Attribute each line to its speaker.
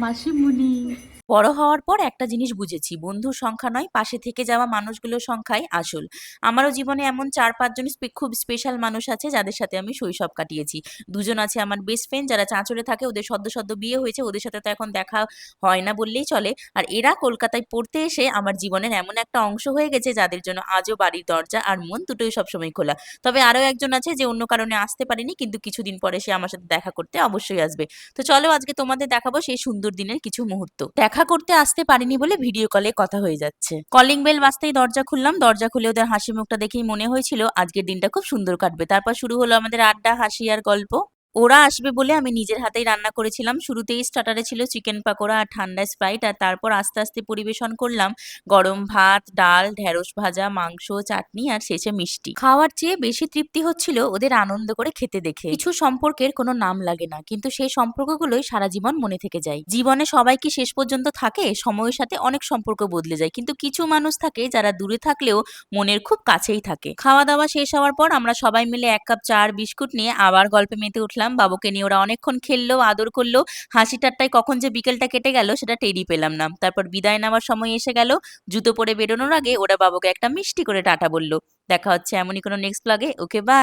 Speaker 1: মাসিমণি।
Speaker 2: বড় হওয়ার পর একটা জিনিস বুঝেছি, বন্ধুর সংখ্যা নয়, পাশে থেকে যাওয়া মানুষগুলোর সংখ্যাই আসল। আমারও জীবনে এমন ৪-৫ জন খুব স্পেশাল মানুষ আছে যাদের সাথে আমি শৈশব কাটিয়েছি। দুজন আছে আমার বেস্ট ফ্রেন্ড, যারা চাঁচলে থাকে, ওদের সদ্য সদ্য বিয়ে হয়েছে, ওদের সাথে তো এখন দেখা হয় না বললেই চলে। আর এরা কলকাতায় পড়তে এসে আমার জীবনের এমন একটা অংশ হয়ে গেছে যাদের জন্য আজও বাড়ির দরজা আর মন দুটোই সবসময় খোলা। তবে আরো একজন আছে যে অন্য কারণে আসতে পারেনি, কিন্তু কিছুদিন পরে সে আমার সাথে দেখা করতে অবশ্যই আসবে। তো চলো আজকে তোমাদের দেখাবো সেই সুন্দর দিনের কিছু মুহূর্ত। দেখা করতে আসতে পারিনি বলে ভিডিও কলে কথা হয়ে যাচ্ছে। কলিং বেল বাজতেই দরজা খুললাম। দরজা খুলে ওদের হাসি মুখটা দেখেই মনে হয়েছিল আজকের দিনটা খুব সুন্দর কাটবে। তারপর শুরু হলো আমাদের আড্ডা, হাসি আর গল্প। ওরা আসবে বলে আমি নিজের হাতেই রান্না করেছিলাম। শুরুতেই স্টার্টারে ছিল চিকেন পাকোড়া আর ঠান্ডা স্প্রাইট, আর তারপর আস্তে আস্তে পরিবেশন করলাম গরম ভাত, ডাল, ঢেঁড়স ভাজা, মাংস, চাটনি আর শেষে মিষ্টি। খাওয়ার চেয়ে বেশি তৃপ্তি হচ্ছিল ওদের আনন্দ করে খেতে দেখে। কিছু সম্পর্কের কোনো নাম লাগে না, কিন্তু সেই সম্পর্কগুলোই সারা জীবন মনে থেকে যায়। জীবনে সবাই কি শেষ পর্যন্ত থাকে? সময়ের সাথে অনেক সম্পর্ক বদলে যায়, কিন্তু কিছু মানুষ থাকে যারা দূরে থাকলেও মনের খুব কাছেই থাকে। খাওয়া দাওয়া শেষ হওয়ার পর আমরা সবাই মিলে ১ কাপ চা আর বিস্কুট নিয়ে আবার গল্পে মেতে উঠলাম। বাবুকে নিয়ে ওরা অনেকক্ষণ খেললো, আদর করলো। হাসি ঠাট্টায় কখন যে বিকেলটা কেটে গেল সেটা টেরই পেলাম না। তারপর বিদায় নেওয়ার সময় এসে গেল। জুতো পরে বেরোনোর আগে ওরা বাবুকে একটা মিষ্টি করে টাটা বলল। দেখা হচ্ছে এমনই কোনো নেক্সট ব্লগে। ওকে, বাই।